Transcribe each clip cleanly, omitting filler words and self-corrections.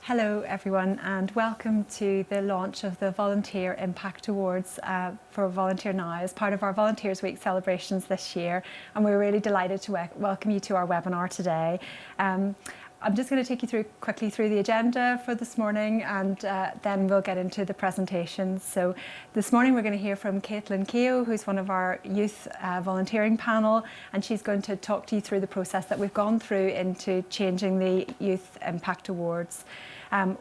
Hello everyone, and welcome to the launch of the Volunteer Impact Awards for Volunteer Now as part of our Volunteers Week celebrations this year, and we're really delighted to welcome you to our webinar today. I'm just going to take you quickly through the agenda for this morning, and then we'll get into the presentations. So this morning we're going to hear from Caitlin Keogh, who's one of our youth volunteering panel, and she's going to talk to you through the process that we've gone through into changing the Youth Impact Awards.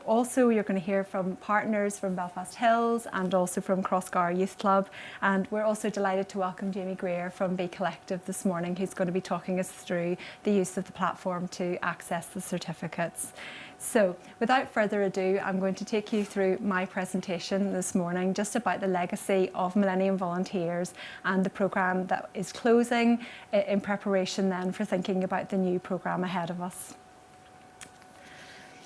Also, you're going to hear from partners from Belfast Hills and also from Crossgar Youth Club, and we're also delighted to welcome Jamie Greer from Be Collective this morning, who's going to be talking us through the use of the platform to access the certificates. So without further ado, I'm going to take you through my presentation this morning just about the legacy of Millennium Volunteers and the programme that is closing in preparation then for thinking about the new programme ahead of us.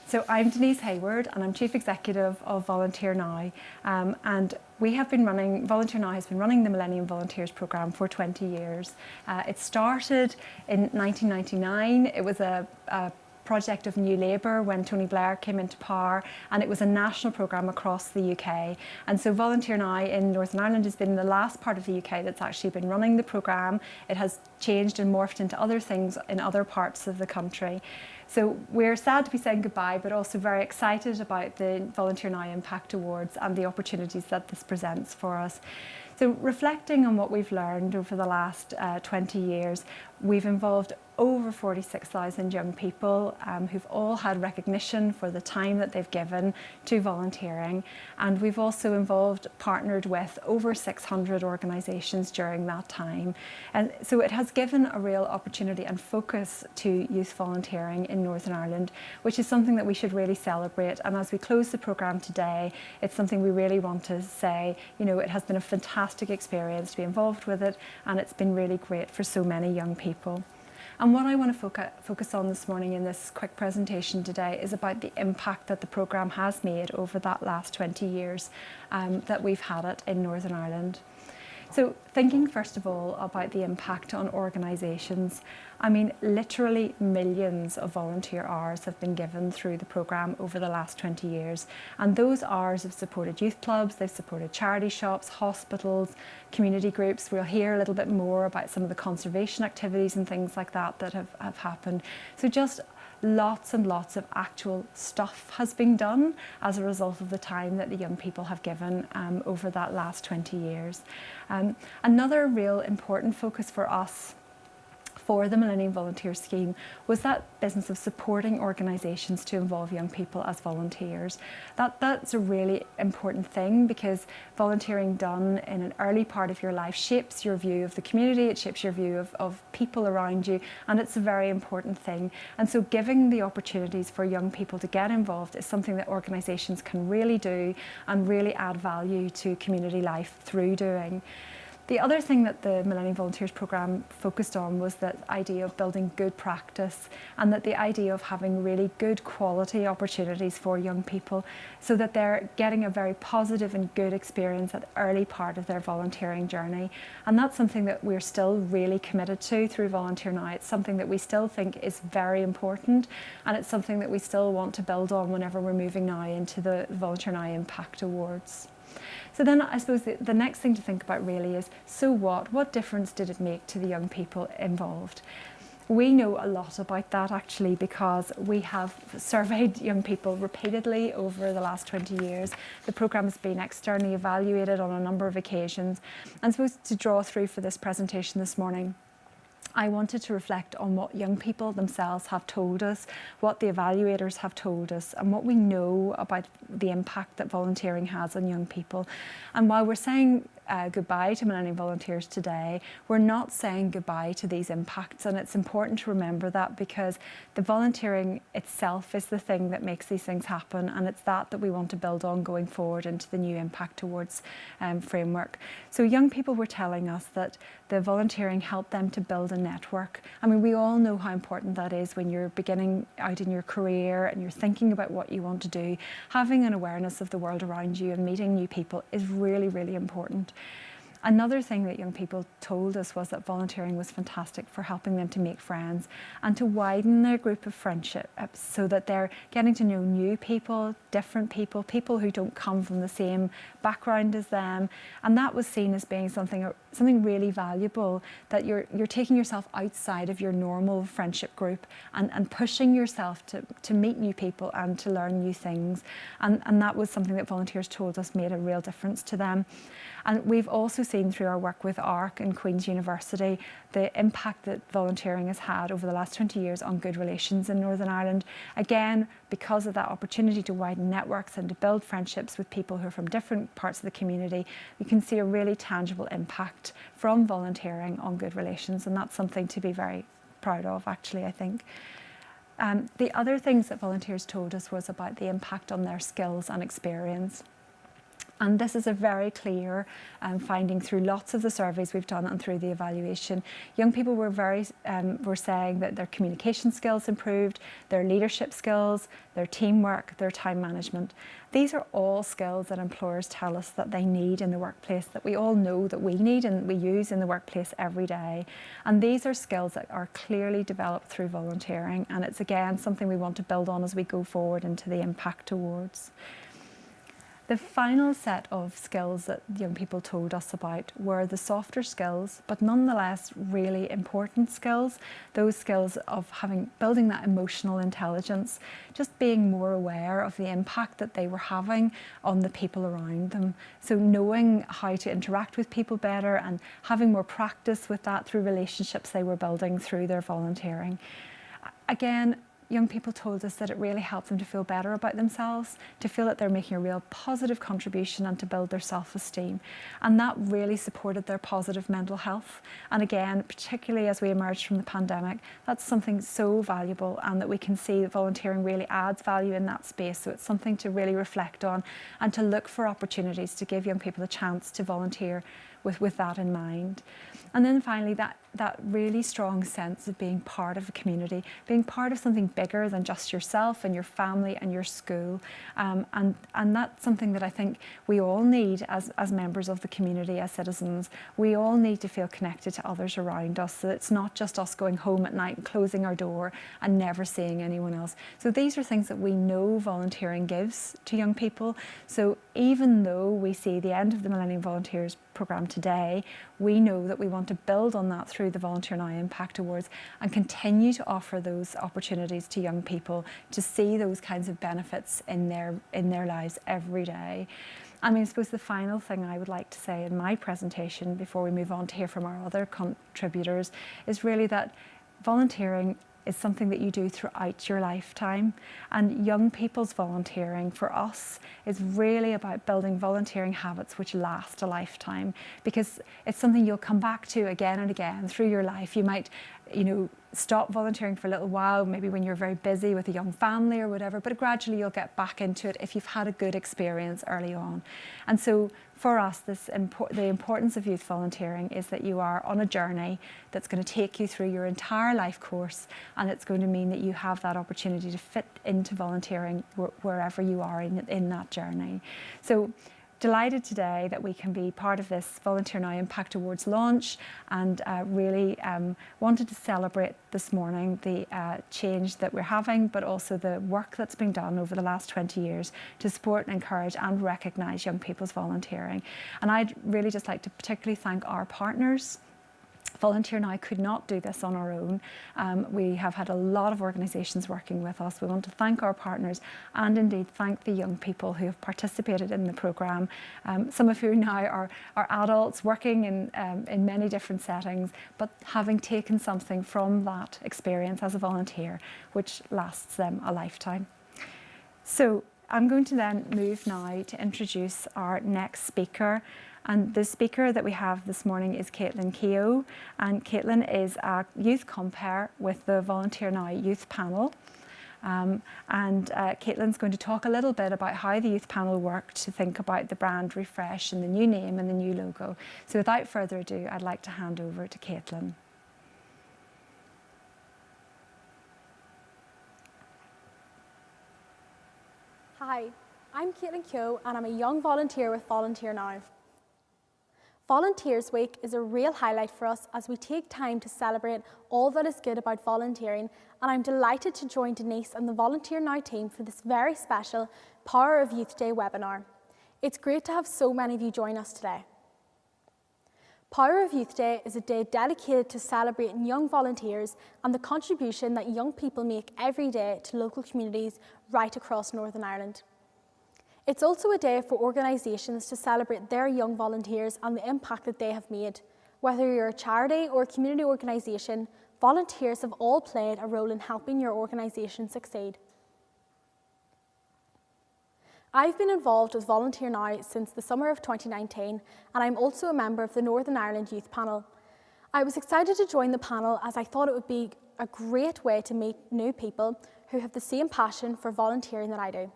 So I'm Denise Hayward, and I'm Chief Executive of Volunteer Now, and we have been running, Volunteer Now has been running the Millennium Volunteers programme for 20 years. It started in 1999. It was a project of New Labour when Tony Blair came into power, and it was a national programme across the UK. And so Volunteer Now in Northern Ireland has been the last part of the UK that's actually been running the programme. It has changed and morphed into other things in other parts of the country. So we're sad to be saying goodbye, but also very excited about the Volunteer Now Impact Awards and the opportunities that this presents for us. So reflecting on what we've learned over the last 20 years, we've involved over 46,000 young people who've all had recognition for the time that they've given to volunteering, and we've also partnered with over 600 organisations during that time. And so it has given a real opportunity and focus to youth volunteering in Northern Ireland, which is something that we should really celebrate. And as we close the programme today, it's something we really want to say, you know, it has been a fantastic experience to be involved with it, and it's been really great for so many young people. And what I want to focus on this morning in this quick presentation today is about the impact that the programme has made over that last 20 years that we've had it in Northern Ireland. So thinking first of all about the impact on organisations, I mean, literally millions of volunteer hours have been given through the programme over the last 20 years. And those hours have supported youth clubs, they've supported charity shops, hospitals, community groups. We'll hear a little bit more about some of the conservation activities and things like that that have happened. So just lots and lots of actual stuff has been done as a result of the time that the young people have given over that last 20 years. Another real important focus for us for the Millennium Volunteer Scheme was that business of supporting organisations to involve young people as volunteers. That's a really important thing, because volunteering done in an early part of your life shapes your view of the community, it shapes your view of people around you, and it's a very important thing. And so giving the opportunities for young people to get involved is something that organisations can really do and really add value to community life through doing. The other thing that the Millennium Volunteers programme focused on was that idea of building good practice, and that the idea of having really good quality opportunities for young people so that they're getting a very positive and good experience at the early part of their volunteering journey. And that's something that we're still really committed to through Volunteer Now. It's something that we still think is very important, and it's something that we still want to build on whenever we're moving now into the Volunteer Now Impact Awards. So then I suppose the next thing to think about really is, so what difference did it make to the young people involved? We know a lot about that actually, because we have surveyed young people repeatedly over the last 20 years. The programme has been externally evaluated on a number of occasions. And so to draw through for this presentation this morning, I wanted to reflect on what young people themselves have told us, what the evaluators have told us, and what we know about the impact that volunteering has on young people. And while we're saying goodbye to Millennium Volunteers today, we're not saying goodbye to these impacts, and it's important to remember that, because the volunteering itself is the thing that makes these things happen, and it's that we want to build on going forward into the new Impact Awards framework. So young people were telling us that the volunteering helped them to build a network. I mean, we all know how important that is when you're beginning out in your career and you're thinking about what you want to do. Having an awareness of the world around you and meeting new people is really, really important. Another thing that young people told us was that volunteering was fantastic for helping them to make friends and to widen their group of friendship so that they're getting to know new people, different people, people who don't come from the same background as them. And that was seen as being something really valuable, that you're taking yourself outside of your normal friendship group and pushing yourself to meet new people and to learn new things. And that was something that volunteers told us made a real difference to them. And we've also seen through our work with ARC and Queen's University the impact that volunteering has had over the last 20 years on good relations in Northern Ireland. Again, because of that opportunity to widen networks and to build friendships with people who are from different parts of the community, you can see a really tangible impact from volunteering on good relations, and that's something to be very proud of, actually, I think. The other things that volunteers told us was about the impact on their skills and experience. And this is a very clear finding through lots of the surveys we've done and through the evaluation. Young people were saying that their communication skills improved, their leadership skills, their teamwork, their time management. These are all skills that employers tell us that they need in the workplace, that we all know that we need and we use in the workplace every day. And these are skills that are clearly developed through volunteering. And it's again something we want to build on as we go forward into the Impact Awards. The final set of skills that young people told us about were the softer skills, but nonetheless really important skills. Those skills of building that emotional intelligence, just being more aware of the impact that they were having on the people around them. So knowing how to interact with people better and having more practice with that through relationships they were building through their volunteering. Again, young people told us that it really helped them to feel better about themselves, to feel that they're making a real positive contribution and to build their self-esteem. And that really supported their positive mental health. And again, particularly as we emerged from the pandemic, that's something so valuable, and that we can see that volunteering really adds value in that space. So it's something to really reflect on and to look for opportunities to give young people a chance to volunteer with that in mind. And then finally, that really strong sense of being part of a community, being part of something bigger than just yourself and your family and your school. And that's something that I think we all need as members of the community, as citizens. We all need to feel connected to others around us, so it's not just us going home at night and closing our door and never seeing anyone else. So these are things that we know volunteering gives to young people. So even though we see the end of the Millennium Volunteers programme today, we know that we want to build on that through the Volunteer Now Impact Awards and continue to offer those opportunities to young people to see those kinds of benefits in their lives every day. I mean, I suppose the final thing I would like to say in my presentation before we move on to hear from our other contributors is really that volunteering is something that you do throughout your lifetime, and young people's volunteering for us is really about building volunteering habits which last a lifetime, because it's something you'll come back to again and again through your life. You might, stop volunteering for a little while, maybe when you're very busy with a young family or whatever, but gradually you'll get back into it if you've had a good experience early on. And so for us, the importance of youth volunteering is that you are on a journey that's going to take you through your entire life course, and it's going to mean that you have that opportunity to fit into volunteering wherever you are in that journey. So delighted today that we can be part of this Volunteer Now Impact Awards launch, and really wanted to celebrate this morning the change that we're having, but also the work that's been done over the last 20 years to support and encourage and recognise young people's volunteering. And I'd really just like to particularly thank our partners. Volunteer Now could not do this on our own. We have had a lot of organisations working with us. We want to thank our partners and indeed thank the young people who have participated in the programme, some of who now are adults working in many different settings, but having taken something from that experience as a volunteer, which lasts them a lifetime. So I'm going to then move now to introduce our next speaker. And the speaker that we have this morning is Caitlin Keogh, and Caitlin is a youth compere with the Volunteer Now Youth Panel. Caitlin's going to talk a little bit about how the youth panel worked to think about the brand refresh and the new name and the new logo. So without further ado, I'd like to hand over to Caitlin. Hi, I'm Caitlin Keogh and I'm a young volunteer with Volunteer Now. Volunteers Week is a real highlight for us as we take time to celebrate all that is good about volunteering, and I'm delighted to join Denise and the Volunteer Now team for this very special Power of Youth Day webinar. It's great to have so many of you join us today. Power of Youth Day is a day dedicated to celebrating young volunteers and the contribution that young people make every day to local communities right across Northern Ireland. It's also a day for organisations to celebrate their young volunteers and the impact that they have made. Whether you're a charity or a community organisation, volunteers have all played a role in helping your organisation succeed. I've been involved with Volunteer Now since the summer of 2019, and I'm also a member of the Northern Ireland Youth Panel. I was excited to join the panel as I thought it would be a great way to meet new people who have the same passion for volunteering that I do.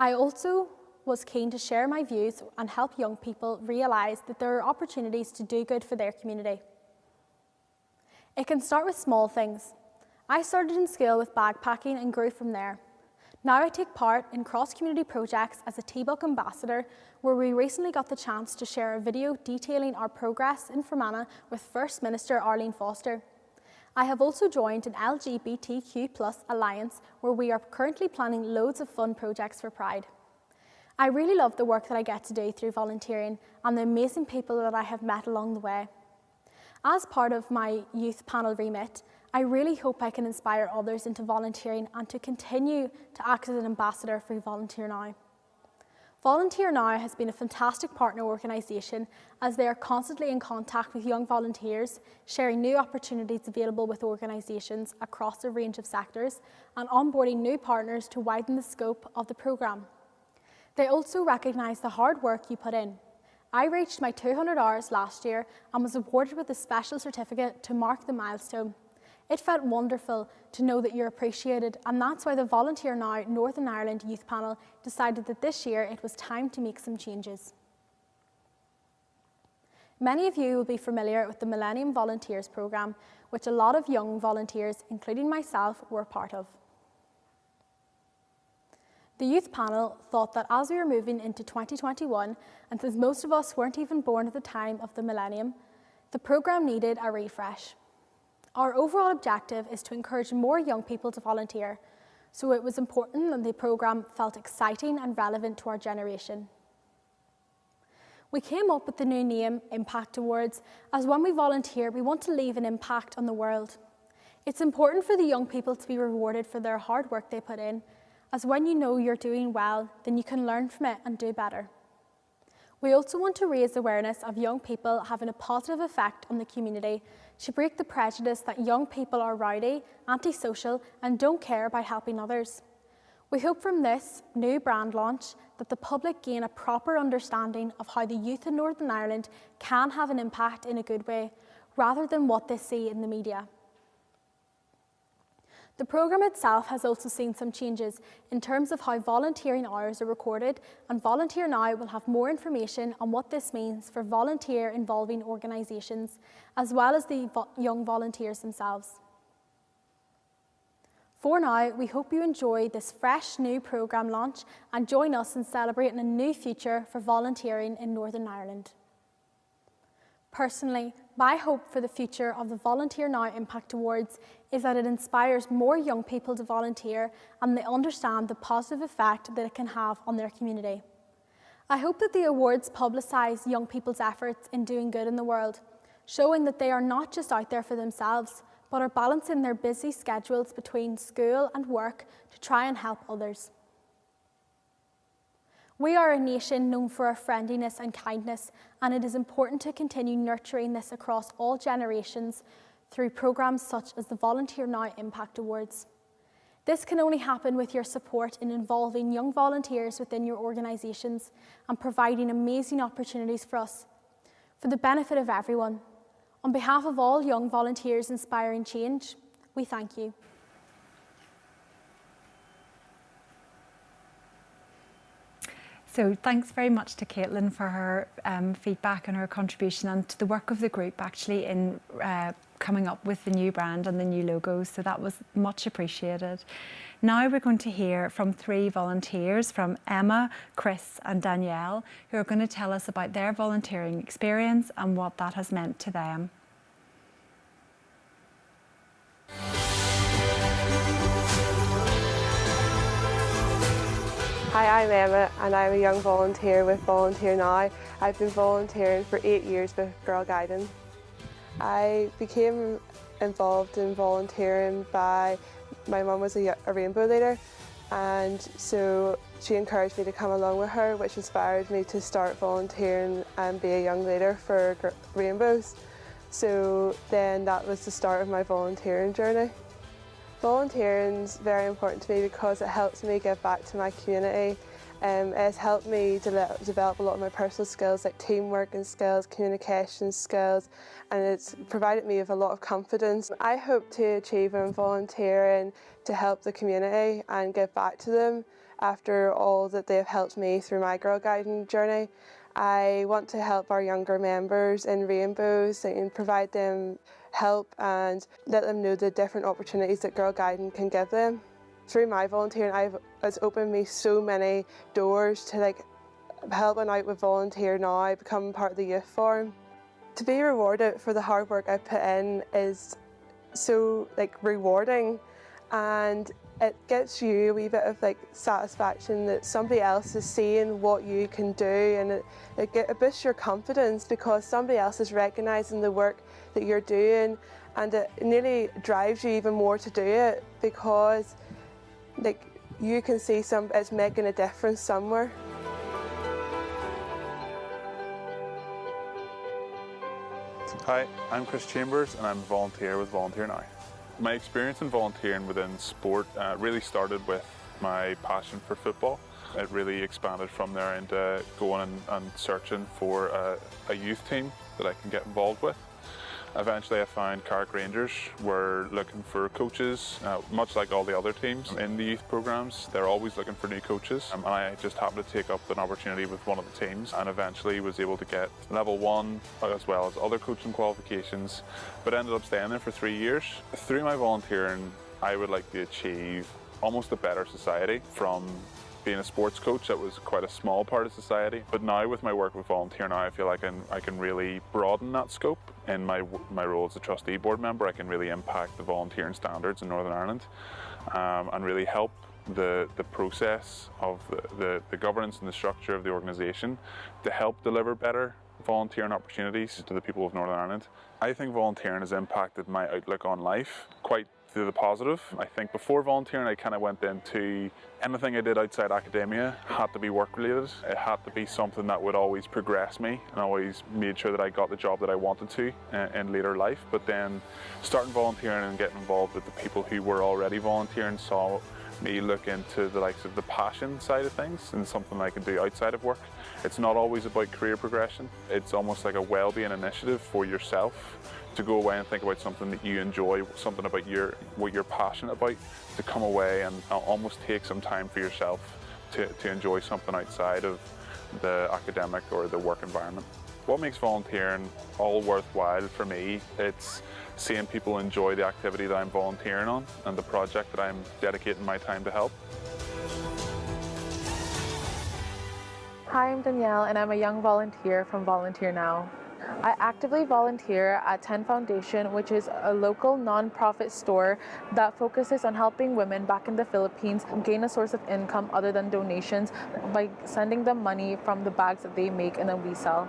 I also was keen to share my views and help young people realise that there are opportunities to do good for their community. It can start with small things. I started in school with bagpacking and grew from there. Now I take part in cross-community projects as a T-Book ambassador, where we recently got the chance to share a video detailing our progress in Fermanagh with First Minister Arlene Foster. I have also joined an LGBTQ+ alliance, where we are currently planning loads of fun projects for Pride. I really love the work that I get to do through volunteering and the amazing people that I have met along the way. As part of my youth panel remit, I really hope I can inspire others into volunteering and to continue to act as an ambassador for Volunteer Now. Volunteer Now has been a fantastic partner organisation as they are constantly in contact with young volunteers, sharing new opportunities available with organisations across a range of sectors and onboarding new partners to widen the scope of the programme. They also recognise the hard work you put in. I reached my 200 hours last year and was awarded with a special certificate to mark the milestone. It felt wonderful to know that you're appreciated, and that's why the Volunteer Now Northern Ireland Youth Panel decided that this year it was time to make some changes. Many of you will be familiar with the Millennium Volunteers programme, which a lot of young volunteers, including myself, were part of. The youth panel thought that as we were moving into 2021, and since most of us weren't even born at the time of the millennium, the programme needed a refresh. Our overall objective is to encourage more young people to volunteer, so it was important that the programme felt exciting and relevant to our generation. We came up with the new name, Impact Awards, as when we volunteer, we want to leave an impact on the world. It's important for the young people to be rewarded for their hard work they put in, as when you know you're doing well, then you can learn from it and do better. We also want to raise awareness of young people having a positive effect on the community to break the prejudice that young people are rowdy, antisocial, and don't care about helping others. We hope from this new brand launch that the public gain a proper understanding of how the youth in Northern Ireland can have an impact in a good way, rather than what they see in the media. The programme itself has also seen some changes in terms of how volunteering hours are recorded, and Volunteer Now will have more information on what this means for volunteer involving organisations, as well as the young volunteers themselves. For now, we hope you enjoy this fresh new programme launch and join us in celebrating a new future for volunteering in Northern Ireland. Personally, my hope for the future of the Volunteer Now Impact Awards is that it inspires more young people to volunteer and they understand the positive effect that it can have on their community. I hope that the awards publicise young people's efforts in doing good in the world, showing that they are not just out there for themselves, but are balancing their busy schedules between school and work to try and help others. We are a nation known for our friendliness and kindness, and it is important to continue nurturing this across all generations through programmes such as the Volunteer Now Impact Awards. This can only happen with your support in involving young volunteers within your organisations and providing amazing opportunities for us, for the benefit of everyone. On behalf of all young volunteers inspiring change, we thank you. So thanks very much to Caitlin for her feedback and her contribution, and to the work of the group actually in coming up with the new brand and the new logos. So that was much appreciated. Now we're going to hear from 3 volunteers, from Emma, Chris and Danielle, who are going to tell us about their volunteering experience and what that has meant to them. Hi, I'm Emma and I'm a young volunteer with Volunteer Now. I've been volunteering for 8 years with Girl Guiding. I became involved in volunteering by, my mum was a rainbow leader, and so she encouraged me to come along with her, which inspired me to start volunteering and be a young leader for rainbows. So then that was the start of my volunteering journey. Volunteering is very important to me because it helps me give back to my community. It's helped me develop a lot of my personal skills like teamwork and skills, communication skills, and it's provided me with a lot of confidence. I hope to achieve in volunteering to help the community and give back to them after all that they have helped me through my Girl Guiding journey. I want to help our younger members in Rainbows and provide them help and let them know the different opportunities that Girl Guiding can give them. Through my volunteering, it's opened me so many doors to helping out with Volunteer Now, becoming part of the youth forum. To be rewarded for the hard work I put in is so rewarding, and it gives you a wee bit of satisfaction that somebody else is seeing what you can do, and it boosts your confidence because somebody else is recognising the work that you're doing, and it nearly drives you even more to do it because you can see it's making a difference somewhere. Hi, I'm Chris Chambers and I'm a volunteer with Volunteer Now. My experience in volunteering within sport really started with my passion for football. It really expanded from there into going and searching for a youth team that I can get involved with. Eventually I found Carrick Rangers were looking for coaches, much like all the other teams in the youth programs. They're always looking for new coaches, and I just happened to take up an opportunity with one of the teams and eventually was able to get level 1 as well as other coaching qualifications, but ended up staying there for 3 years. Through my volunteering, I would like to achieve almost a better society. From being a sports coach, that was quite a small part of society, but now with my work with Volunteer Now, I feel I can really broaden that scope. In my role as a trustee board member, I can really impact the volunteering standards in Northern Ireland and really help the process of the governance and the structure of the organisation to help deliver better volunteering opportunities to the people of Northern Ireland. I think volunteering has impacted my outlook on life quite to the positive. I think before volunteering I kind of went into anything I did outside academia had to be work related. It had to be something that would always progress me and always made sure that I got the job that I wanted to in later life. But then starting volunteering and getting involved with the people who were already volunteering saw me look into the likes of the passion side of things and something I can do outside of work. It's not always about career progression. It's almost like a well-being initiative for yourself to go away and think about something that you enjoy, something about what you're passionate about, to come away and almost take some time for yourself to enjoy something outside of the academic or the work environment. What makes volunteering all worthwhile for me, it's seeing people enjoy the activity that I'm volunteering on and the project that I'm dedicating my time to help. Hi, I'm Danielle and I'm a young volunteer from Volunteer Now. I actively volunteer at 10 Foundation, which is a local non-profit store that focuses on helping women back in the Philippines gain a source of income other than donations by sending them money from the bags that they make and then we sell.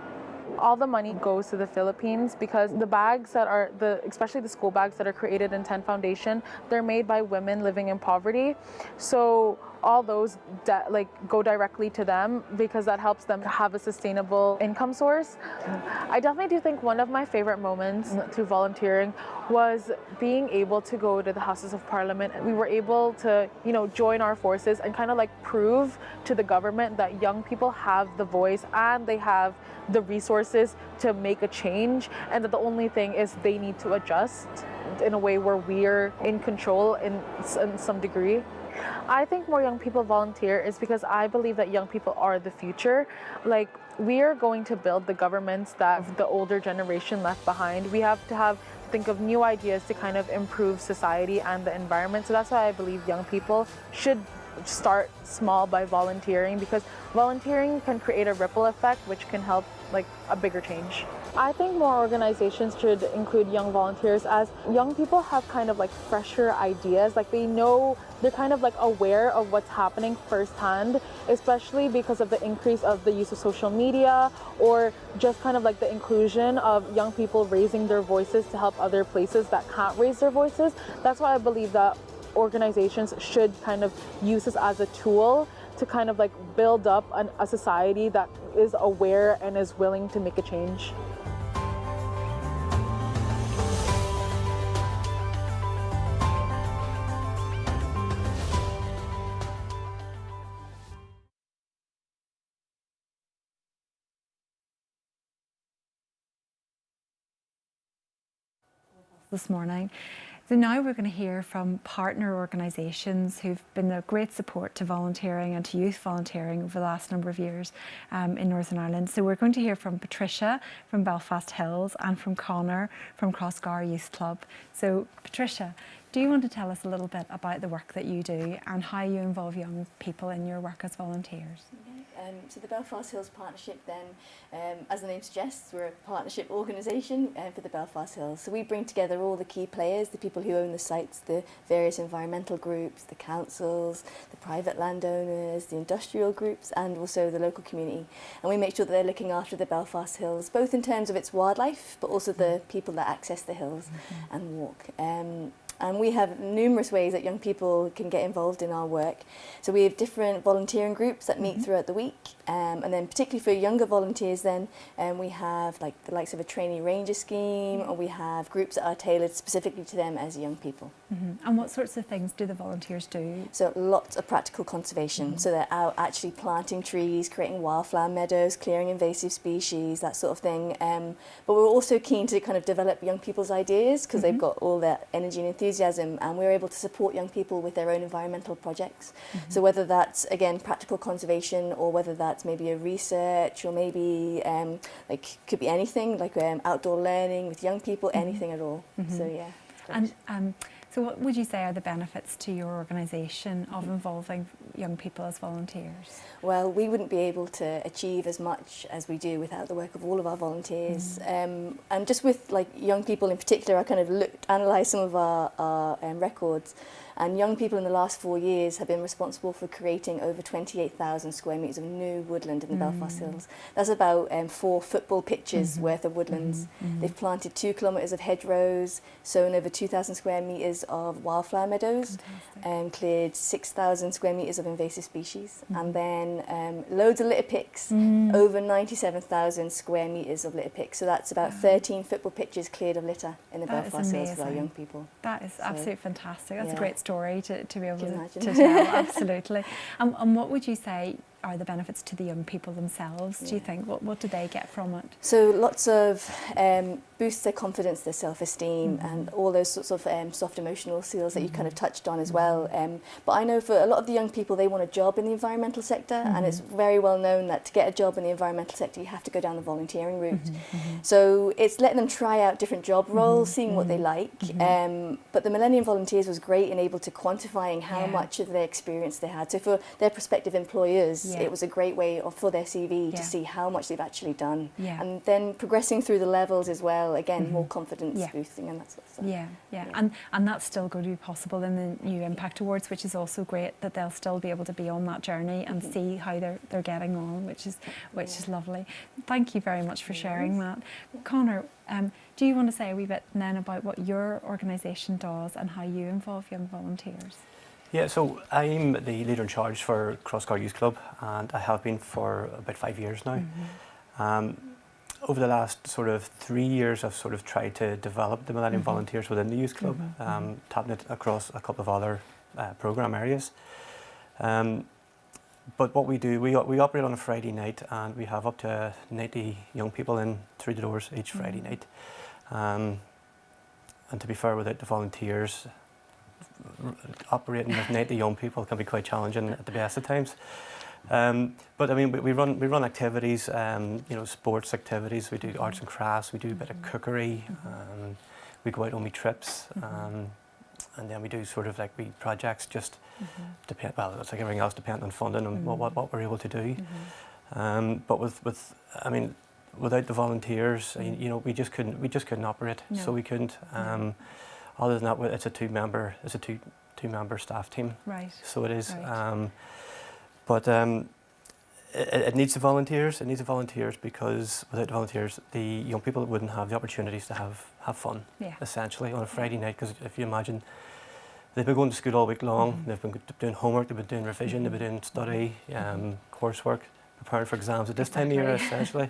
All the money goes to the Philippines because the bags that are, especially the school bags that are created in 10 Foundation, they're made by women living in poverty. So all those go directly to them because that helps them have a sustainable income source. I definitely do think one of my favorite moments through volunteering was being able to go to the Houses of Parliament. We were able to, join our forces and prove to the government that young people have the voice and they have the resources resources to make a change, and that the only thing is they need to adjust in a way where we're in control in some degree. I think more young people volunteer is because I believe that young people are the future. Like, we are going to build the governments that the older generation left behind. We have to think of new ideas to kind of improve society and the environment. So that's why I believe young people should start small by volunteering, because volunteering can create a ripple effect which can help like a bigger change. I think more organizations should include young volunteers, as young people have kind of like fresher ideas. Like, they know, they're kind of like aware of what's happening firsthand, especially because of the increase of the use of social media, or just kind of like the inclusion of young people raising their voices to help other places that can't raise their voices. That's why I believe that organizations should kind of use this as a tool to kind of like build up a society that is aware and is willing to make a change. This morning. So now we're going to hear from partner organisations who've been a great support to volunteering and to youth volunteering over the last number of years in Northern Ireland. So we're going to hear from Patricia from Belfast Hills and from Connor from Crossgar Youth Club. So Patricia, do you want to tell us a little bit about the work that you do and how you involve young people in your work as volunteers? So the Belfast Hills Partnership then, as the name suggests, we're a partnership organisation for the Belfast Hills. So we bring together all the key players, the people who own the sites, the various environmental groups, the councils, the private landowners, the industrial groups, and also the local community. And we make sure that they're looking after the Belfast Hills, both in terms of its wildlife, but also the people that access the hills and walk. And we have numerous ways that young people can get involved in our work. So we have different volunteering groups that meet throughout the week. And then particularly for younger volunteers then, we have like the likes of a trainee ranger scheme, or we have groups that are tailored specifically to them as young people. And what sorts of things do the volunteers do? So lots of practical conservation. So they're out actually planting trees, creating wildflower meadows, clearing invasive species, that sort of thing. But we're also keen to kind of develop young people's ideas, because they've got all that energy and enthusiasm, and we're able to support young people with their own environmental projects. So whether that's, again, practical conservation, or whether that's maybe a research, or maybe like could be anything, like outdoor learning with young people, anything at all. So yeah. And so what would you say are the benefits to your organisation of involving young people as volunteers? Well, we wouldn't be able to achieve as much as we do without the work of all of our volunteers. And just with like young people in particular, I kind of analysed some of our records. And young people in the last 4 years have been responsible for creating over 28,000 square metres of new woodland in the Belfast Hills. That's about 4 football pitches worth of woodlands. They've planted 2 kilometres of hedgerows, sown over 2,000 square metres of wildflower meadows, and cleared 6,000 square metres of invasive species. And then loads of litter picks, over 97,000 square metres of litter picks. So that's about 13 football pitches cleared of litter in the Belfast Hills for our young people. That is absolutely fantastic. That's a great story to be able to tell, absolutely. And what would you say are the benefits to the young people themselves, do you think? What do they get from it? So lots of boosts their confidence, their self-esteem, and all those sorts of soft emotional skills that you kind of touched on as well. But I know for a lot of the young people, they want a job in the environmental sector, and it's very well known that to get a job in the environmental sector, you have to go down the volunteering route. So it's letting them try out different job roles, seeing what they like. But the Millennium Volunteers was great in able to quantifying how much of their experience they had. So for their prospective employers, it was a great way for their CV to see how much they've actually done. And then progressing through the levels as well, again, more confidence boosting and that sort of stuff. And that's still going to be possible in the new Impact Awards, which is also great that they'll still be able to be on that journey and see how they're getting on, which is lovely. Thank you very much for sharing that. Connor, do you want to say a wee bit then about what your organisation does and how you involve young volunteers? Yeah, so I'm the leader in charge for Crossgar Youth Club, and I have been for about 5 years now. Over the last sort of 3 years, I've sort of tried to develop the Millennium Volunteers within the youth club, tapping it across a couple of other programme areas. But what we do, we operate on a Friday night, and we have up to 90 young people in through the doors each Friday night. And to be fair, without the volunteers, operating with 90 young people can be quite challenging at the best of times. But I mean, we run activities, sports activities. We do arts and crafts. We do a bit of cookery. We go out on trips, and then we do sort of like projects. Just depend. Well, it's like everything else, depending on funding and what we're able to do. But without the volunteers, we just couldn't operate. No. So we couldn't. Other than that, it's a two-member staff team. Right. So it is. Right. But it needs the volunteers. It needs the volunteers because without the volunteers, the young people wouldn't have the opportunities to have fun. Yeah. Essentially on a Friday night. Because if you imagine, they've been going to school all week long. They've been doing homework. They've been doing revision. They've been doing study, coursework, preparing for exams at this time of year, essentially.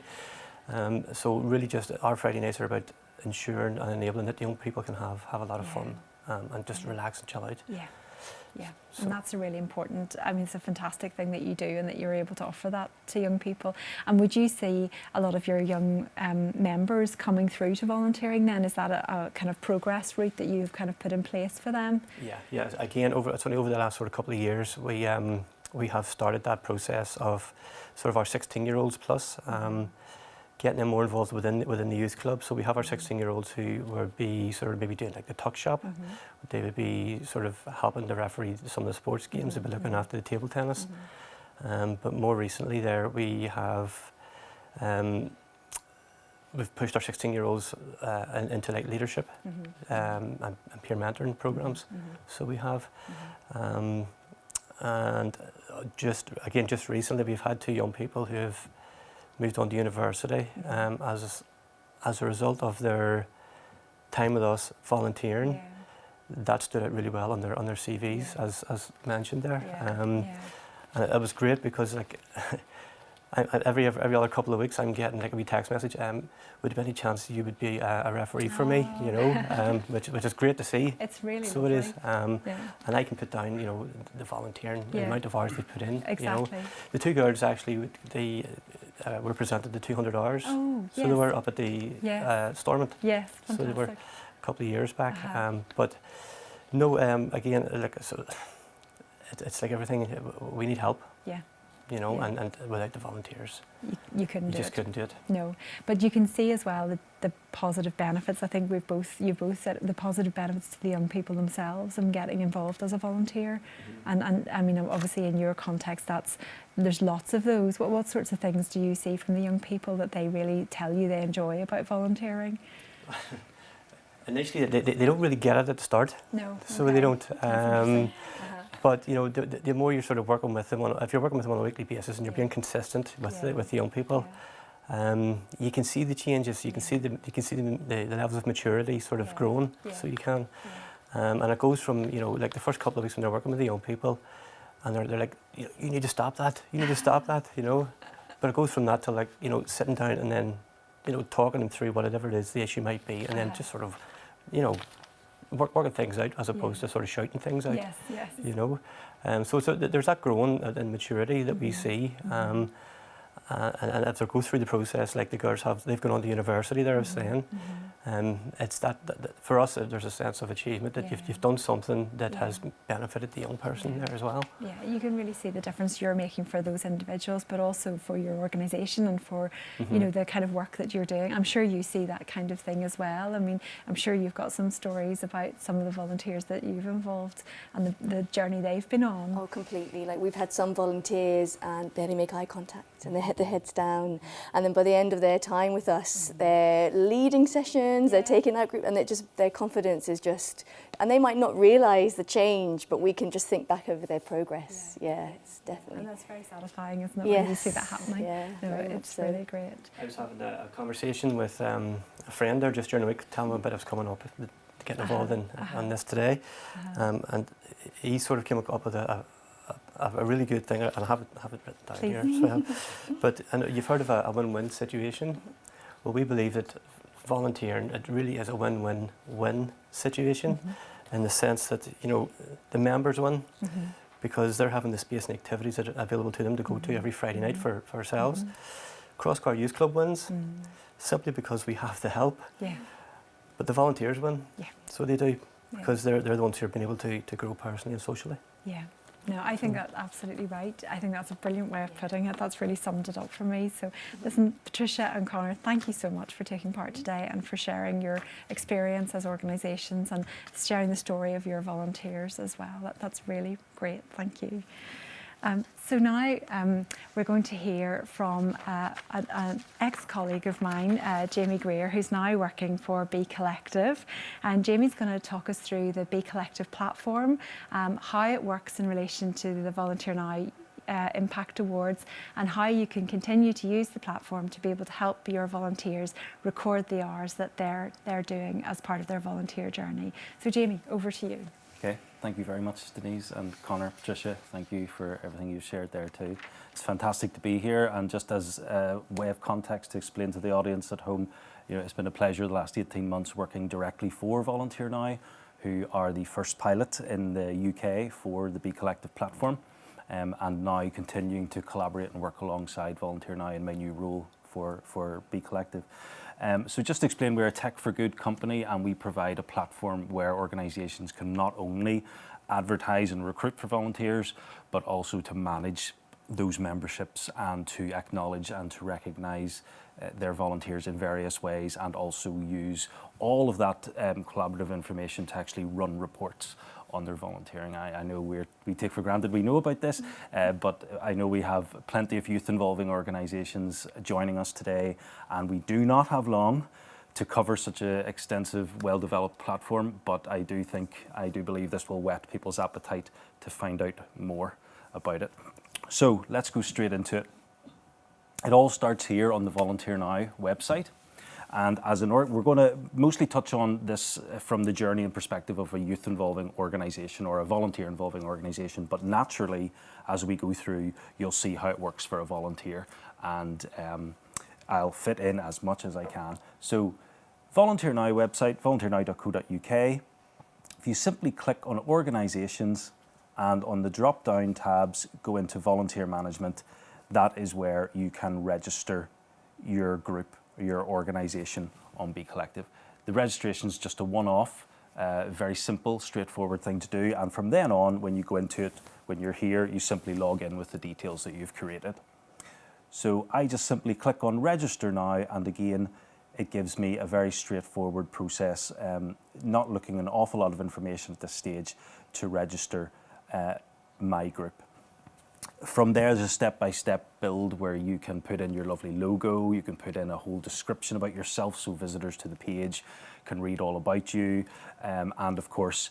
So really, just our Friday nights are about ensuring and enabling that young people can have a lot of fun and just relax and chill out. Yeah. Yeah, so. And that's a really important, it's a fantastic thing that you do and that you're able to offer that to young people. And would you see a lot of your young members coming through to volunteering then? Is that a kind of progress route that you've kind of put in place for them? Yeah. Again, it's only over the last sort of couple of years we have started that process of sort of our 16-year-olds plus. Getting them more involved within the youth club. So we have our 16-year-olds who would be sort of maybe doing like the tuck shop. They would be sort of helping the referee some of the sports games. They'd be looking after the table tennis. But more recently there we have we've pushed our 16-year-olds into like leadership and peer mentoring programs. So we have and just recently we've had 2 young people who have moved on to university as a result of their time with us volunteering. That stood out really well on their CVs, as mentioned there. And it was great because like every other couple of weeks I'm getting like a wee text message. Would there be any chance you would be a referee for me? Which is great to see. It's really so lovely. It is. And I can put down the volunteering, the amount of hours they put in. Exactly. The 2 girls actually they were presented the 200 hours. Oh, so they were up at the Stormont. Yes, fantastic. So they were a couple of years back. But no, again, like so, it's like everything. We need help. Yeah. And without the volunteers, you couldn't. You just couldn't do it. No, but you can see as well the positive benefits. I think you've both said the positive benefits to the young people themselves and getting involved as a volunteer. And I mean, obviously in your context, there's lots of those. What sorts of things do you see from the young people that they really tell you they enjoy about volunteering? Initially, they don't really get it at the start. No. So they don't. But the more you're sort of working with them, if you're working with them on a weekly basis and you're being consistent with the young people, you can see the changes. You can see the levels of maturity sort of growing. So you can, and it goes from like the first couple of weeks when they're working with the young people, and they're like, you need to stop that. You need to stop that. But it goes from that to like sitting down and then talking them through whatever it is the issue might be, and then just sort of working things out as opposed to sort of shouting things out. Yes. So there's that growing and maturity that we see, and as they go through the process, like the girls they've gone on to university. They're saying, it's that for us there's a sense of achievement that you've done something that has benefited the young person there as well. Yeah, you can really see the difference you're making for those individuals, but also for your organisation and for the kind of work that you're doing. I'm sure you see that kind of thing as well. I mean, I'm sure you've got some stories about some of the volunteers that you've involved and the journey they've been on. Oh, completely. Like we've had some volunteers and they only make eye contact and they hit their heads down, and then by the end of their time with us, they're leading sessions, they're taking that group, and their confidence is just, and they might not realise the change, but we can just think back over their progress. Yeah, it's definitely. And that's very satisfying, isn't it, when you see that happening? Yeah, it's really great. I was having a conversation with a friend there just during the week, telling me about what's coming up, getting involved on this today, and he sort of came up with a really good thing, and I have it written down here. So but you've heard of a win-win situation. Well, we believe that volunteering, it really is a win-win-win situation, in the sense that the members win, because they're having the space and activities that are available to them to go to every Friday night for ourselves. Crosscar Youth Club wins simply because we have the help. Yeah. But the volunteers win. Yeah. So they do, because they're the ones who have been able to grow personally and socially. Yeah. No, I think that's absolutely right. I think that's a brilliant way of putting it. That's really summed it up for me. So listen, Patricia and Conor, thank you so much for taking part today and for sharing your experience as organisations and sharing the story of your volunteers as well. That's really great. Thank you. So now we're going to hear from an ex-colleague of mine, Jamie Greer, who's now working for Be Collective. And Jamie's going to talk us through the Be Collective platform, how it works in relation to the Volunteer Now Impact Awards, and how you can continue to use the platform to be able to help your volunteers record the hours that they're doing as part of their volunteer journey. So Jamie, over to you. Okay, thank you very much, Denise and Conor, Patricia. Thank you for everything you've shared there too. It's fantastic to be here, and just as a way of context to explain to the audience at home, it's been a pleasure the last 18 months working directly for Volunteer Now, who are the first pilot in the UK for the Be Collective platform, and now continuing to collaborate and work alongside Volunteer Now in my new role for Be Collective. So just to explain, we're a Tech for Good company, and we provide a platform where organisations can not only advertise and recruit for volunteers, but also to manage those memberships and to acknowledge and to recognise their volunteers in various ways, and also use all of that collaborative information to actually run reports on their volunteering. I know we take for granted we know about this, but I know we have plenty of youth involving organisations joining us today, and we do not have long to cover such an extensive, well-developed platform, but I do believe this will whet people's appetite to find out more about it. So let's go straight into it. It all starts here on the Volunteer Now website. And we're going to mostly touch on this from the journey and perspective of a youth involving organisation or a volunteer involving organisation. But naturally, as we go through, you'll see how it works for a volunteer. And I'll fit in as much as I can. So Volunteer Now website, volunteernow.co.uk. If you simply click on organisations and on the drop-down tabs, go into volunteer management, that is where you can register your group, your organisation on Be Collective. The registration is just a one-off, very simple, straightforward thing to do. And from then on, when you go into it, when you're here, you simply log in with the details that you've created. So I just simply click on register now, and again, it gives me a very straightforward process, not looking an awful lot of information at this stage to register my group. From there, there's a step-by-step build where you can put in your lovely logo, you can put in a whole description about yourself so visitors to the page can read all about you. And of course,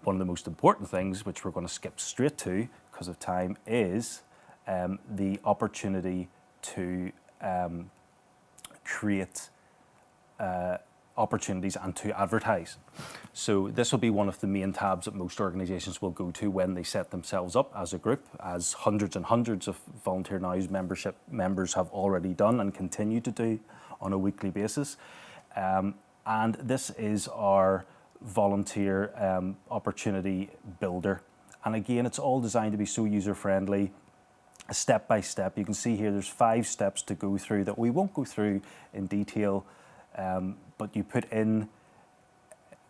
one of the most important things, which we're going to skip straight to because of time, is the opportunity to create opportunities and to advertise. So this will be one of the main tabs that most organisations will go to when they set themselves up as a group, as hundreds and hundreds of Volunteer Now's members have already done and continue to do on a weekly basis. And this is our volunteer opportunity builder. And again, it's all designed to be so user-friendly, step by step. You can see here there's 5 steps to go through that we won't go through in detail, but you put in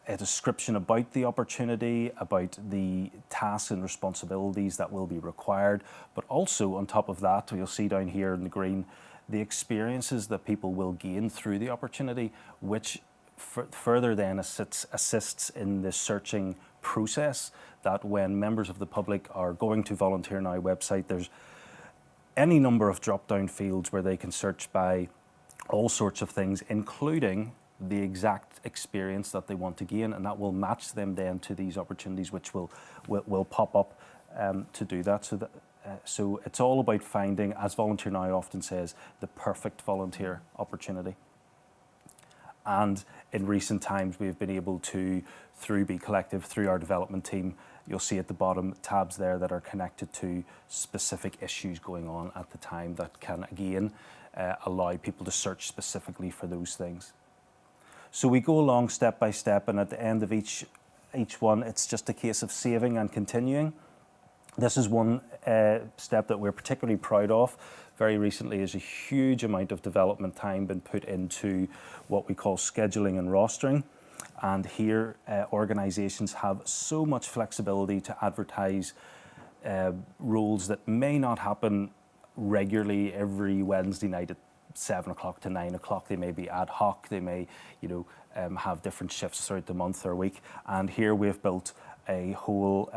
a description about the opportunity, about the tasks and responsibilities that will be required, but also on top of that, you'll see down here in the green, the experiences that people will gain through the opportunity, which further then assists in the searching process, that when members of the public are going to Volunteer Now website, there's any number of drop-down fields where they can search by all sorts of things, including the exact experience that they want to gain, and that will match them then to these opportunities, which will pop up to do that. So it's all about finding, as Volunteer Now often says, the perfect volunteer opportunity. And in recent times, we've been able to, through Be Collective, through our development team, you'll see at the bottom tabs there that are connected to specific issues going on at the time that can, again, allow people to search specifically for those things. So we go along step by step, and at the end of each one, it's just a case of saving and continuing. This is one step that we're particularly proud of. Very recently is a huge amount of development time been put into what we call scheduling and rostering. And here organisations have so much flexibility to advertise roles that may not happen regularly every Wednesday night at 7 o'clock to 9 o'clock. They may be ad hoc, they may have different shifts throughout the month or week. And here we've built a whole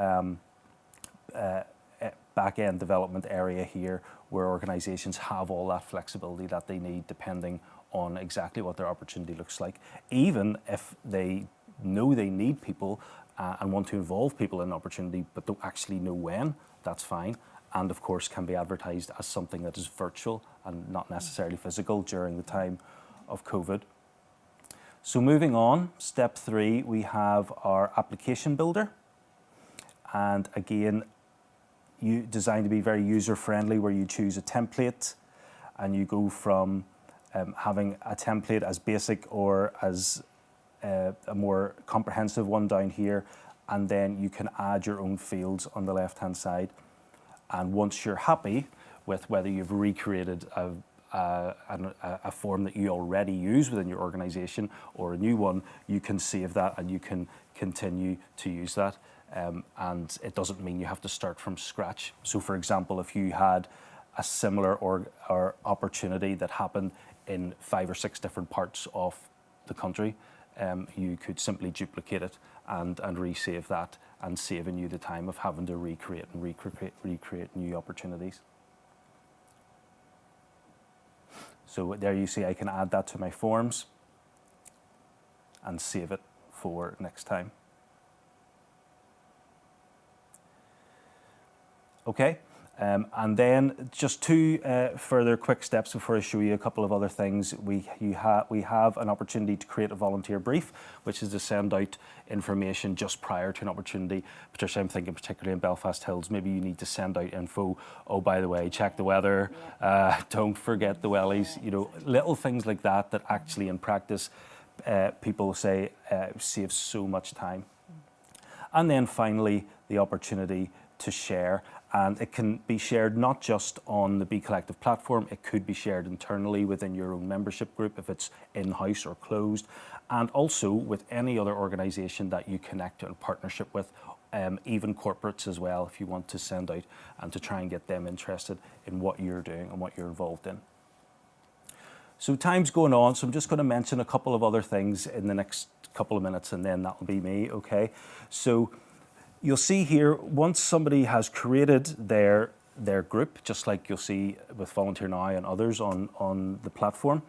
back-end development area here where organisations have all that flexibility that they need depending on exactly what their opportunity looks like. Even if they know they need people and want to involve people in an opportunity but don't actually know when, that's fine. And of course can be advertised as something that is virtual and not necessarily physical during the time of COVID. So moving on, step 3, we have our application builder. And again, designed to be very user-friendly, where you choose a template and you go from having a template as basic or as a more comprehensive one down here, and then you can add your own fields on the left-hand side. And once you're happy with whether you've recreated a form that you already use within your organisation or a new one, you can save that and you can continue to use that. And it doesn't mean you have to start from scratch. So for example, if you had a similar or opportunity that happened in 5 or 6 different parts of the country, you could simply duplicate it and resave that, and saving you the time of having to recreate new opportunities. So there you see I can add that to my forms and save it for next time. Okay, and then just 2 further quick steps before I show you a couple of other things. We have an opportunity to create a volunteer brief, which is to send out information just prior to an opportunity. Patricia, I'm thinking particularly in Belfast Hills, maybe you need to send out info. Oh, by the way, check the weather. Don't forget the wellies. You know, little things like that that actually in practice people say saves so much time. And then finally, the opportunity to share. And it can be shared not just on the Be Collective platform, it could be shared internally within your own membership group if it's in-house or closed, and also with any other organisation that you connect in partnership with, even corporates as well, if you want to send out and to try and get them interested in what you're doing and what you're involved in. So time's going on, so I'm just going to mention a couple of other things in the next couple of minutes, and then that'll be me, okay? So you'll see here, once somebody has created their group, just like you'll see with Volunteer Now and others on the platform,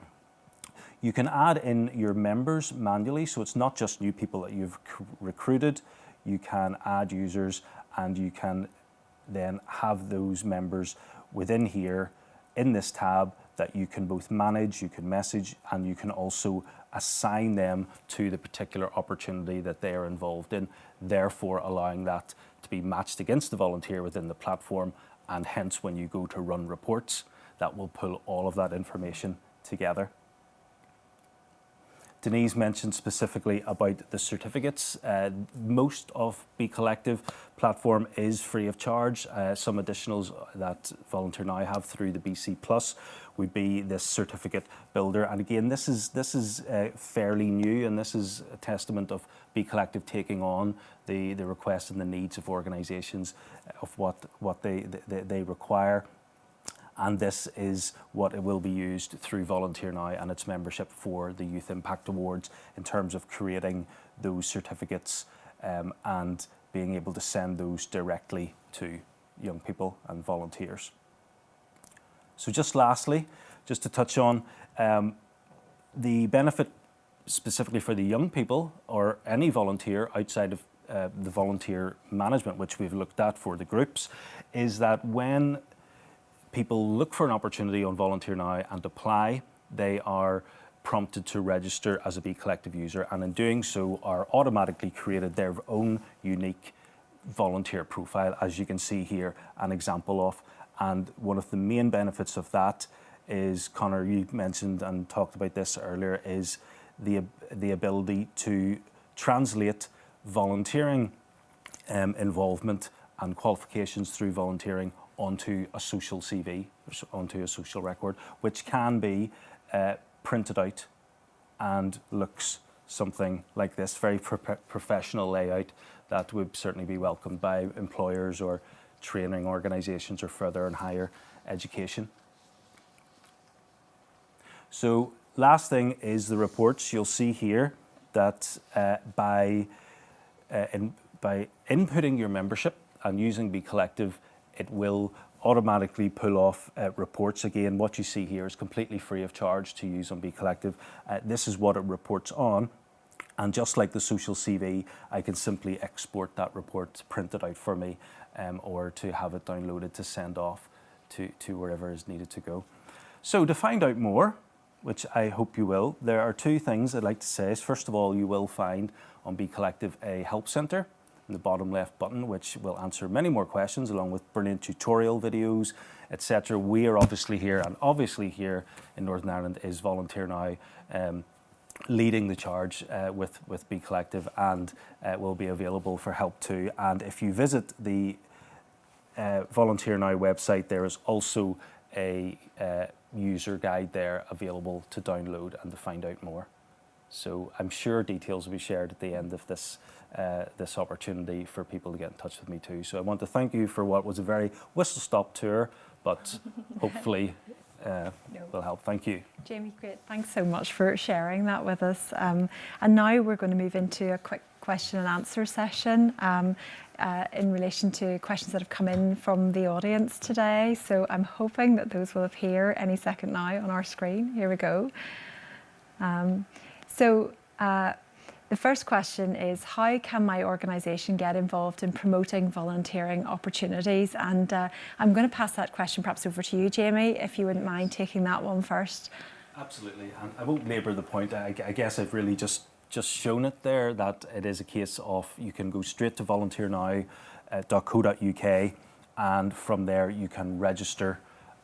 you can add in your members manually. So it's not just new people that you've recruited. You can add users and you can then have those members within here in this tab that you can both manage, you can message, and you can also assign them to the particular opportunity that they are involved in, therefore allowing that to be matched against the volunteer within the platform, and hence when you go to run reports, that will pull all of that information together. Denise mentioned specifically about the certificates. Most of Be Collective platform is free of charge. Some additionals that Volunteer Now have through the BC Plus would be this certificate builder. And again, this is fairly new, and this is a testament of Be Collective taking on the requests and the needs of organisations of what they require. And this is what it will be used through Volunteer Now and its membership for the Youth Impact Awards in terms of creating those certificates and being able to send those directly to young people and volunteers. So just lastly, just to touch on the benefit specifically for the young people or any volunteer outside of the volunteer management, which we've looked at for the groups, is that when people look for an opportunity on Volunteer Now and apply, they are prompted to register as a Be Collective user, and in doing so are automatically created their own unique volunteer profile, as you can see here an example of. And one of the main benefits of that is, Conor, you mentioned and talked about this earlier, is the ability to translate volunteering involvement and qualifications through volunteering onto a social CV, onto a social record, which can be printed out and looks something like this, very professional layout that would certainly be welcomed by employers or training organisations or further and higher education. So last thing is the reports. You'll see here that by inputting your membership and using Be Collective, it will automatically pull off reports. Again, what you see here is completely free of charge to use on Be Collective. This is what it reports on. And just like the social CV, I can simply export that report, print it out for me, or to have it downloaded to send off to wherever is needed to go. So to find out more, which I hope you will, there are two things I'd like to say. First of all, you will find on Be Collective a help centre in the bottom left button, which will answer many more questions along with brilliant tutorial videos, etc. We are obviously here, and obviously here in Northern Ireland is Volunteer Now, leading the charge with Be Collective, and will be available for help too. And if you visit the Volunteer Now website, there is also a user guide there available to download and to find out more. So I'm sure details will be shared at the end of this this opportunity for people to get in touch with me too. So I want to thank you for what was a very whistle-stop tour, but hopefully will help. Thank you. Jamie, great. Thanks so much for sharing that with us. And now we're going to move into a quick question and answer session in relation to questions that have come in from the audience today. So I'm hoping that those will appear any second now on our screen. Here we go. The first question is, how can my organisation get involved in promoting volunteering opportunities? And I'm going to pass that question perhaps over to you, Jamie, if you wouldn't mind taking that one first. Absolutely, and I won't labour the point. I guess I've really just shown it there, that it is a case of you can go straight to volunteernow.co.uk, and from there you can register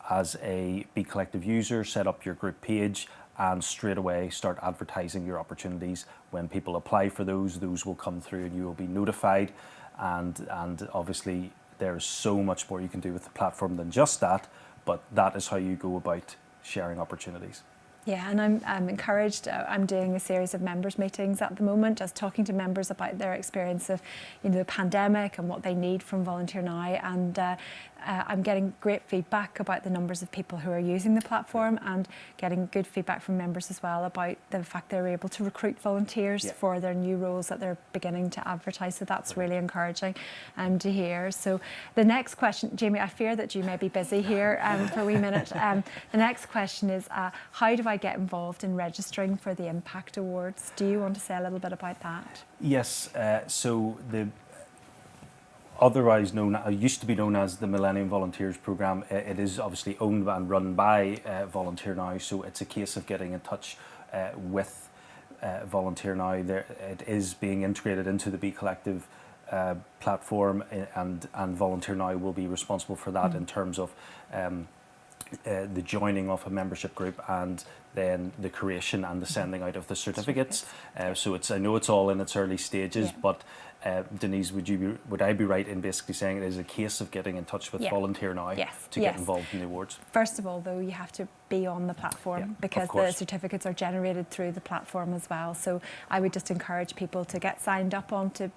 as a Be Collective user, set up your group page, and straight away start advertising your opportunities. When people apply for those will come through and you will be notified. And obviously there's so much more you can do with the platform than just that, but that is how you go about sharing opportunities. Yeah, and I'm encouraged. I'm doing a series of members meetings at the moment, just talking to members about their experience of, the pandemic and what they need from Volunteer Now. And I'm getting great feedback about the numbers of people who are using the platform, and getting good feedback from members as well about the fact they're able to recruit volunteers for their new roles that they're beginning to advertise. So that's really encouraging to hear. So the next question, Jamie, I fear that you may be busy here for a wee minute. The next question is, how do I get involved in registering for the Impact Awards? Do you want to say a little bit about that? Yes, so the otherwise known, used to be known as the Millennium Volunteers programme. It is obviously owned and run by Volunteer Now, so it's a case of getting in touch with Volunteer Now. It is being integrated into the Be Collective platform, and Volunteer Now will be responsible for that in terms of the joining of a membership group, and then the creation and the sending out of the certificates. So I know it's all in its early stages, but Denise, would I be right in basically saying it is a case of getting in touch with Volunteer Now to get involved in the awards? First of all, though, you have to be on the platform, because the certificates are generated through the platform as well. So I would just encourage people to get signed up on to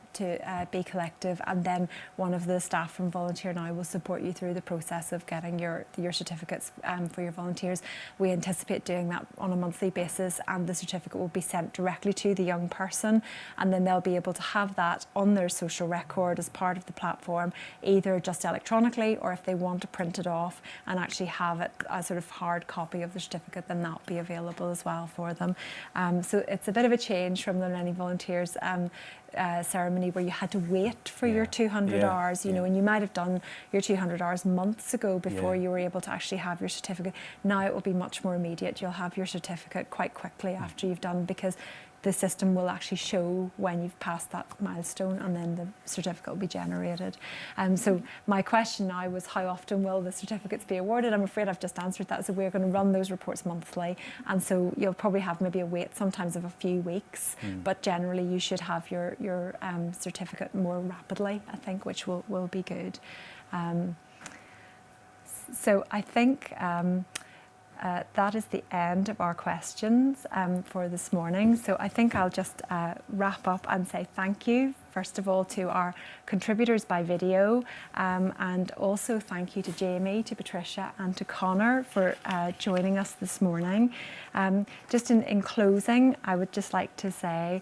Be Collective, and then one of the staff from Volunteer Now will support you through the process of getting your certificates for your volunteers. We anticipate doing that on a monthly basis, and the certificate will be sent directly to the young person, and then they'll be able to have that on their social record as part of the platform, either just electronically, or if they want to print it off and actually have it a sort of hard copy of the certificate, then that'll be available as well for them. So it's a bit of a change from the Millennium Volunteers ceremony, where you had to wait for your 200 hours, and you might have done your 200 hours months ago before you were able to actually have your certificate. Now it will be much more immediate. You'll have your certificate quite quickly after you've done, because the system will actually show when you've passed that milestone, and then the certificate will be generated. So my question now was, how often will the certificates be awarded? I'm afraid I've just answered that. So we're going to run those reports monthly, and so you'll probably have maybe a wait sometimes of a few weeks, but generally you should have your certificate more rapidly, I think, which will be good. So I think that is the end of our questions for this morning. So I think I'll just wrap up and say thank you, first of all, to our contributors by video, and also thank you to Jamie, to Patricia and to Connor for joining us this morning. Just in closing, I would just like to say,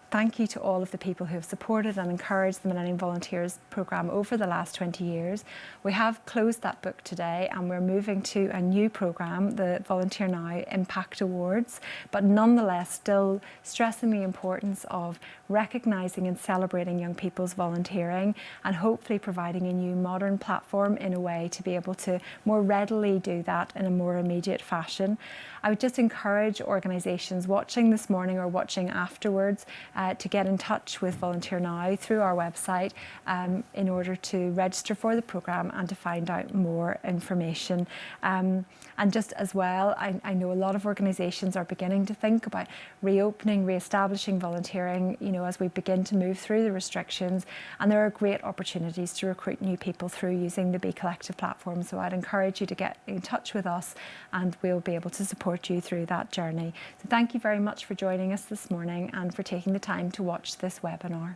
thank you to all of the people who have supported and encouraged the Millennium Volunteers programme over the last 20 years. We have closed that book today, and we're moving to a new programme, the Volunteer Now Impact Awards, but nonetheless still stressing the importance of recognising and celebrating young people's volunteering, and hopefully providing a new modern platform in a way to be able to more readily do that in a more immediate fashion. I would just encourage organisations watching this morning or watching afterwards to get in touch with Volunteer Now through our website in order to register for the programme and to find out more information. And just as well, I know a lot of organisations are beginning to think about reopening, re-establishing volunteering, as we begin to move through the restrictions, and there are great opportunities to recruit new people through using the Be Collective platform. So I'd encourage you to get in touch with us, and we'll be able to support you through that journey. So thank you very much for joining us this morning and for taking the time to watch this webinar.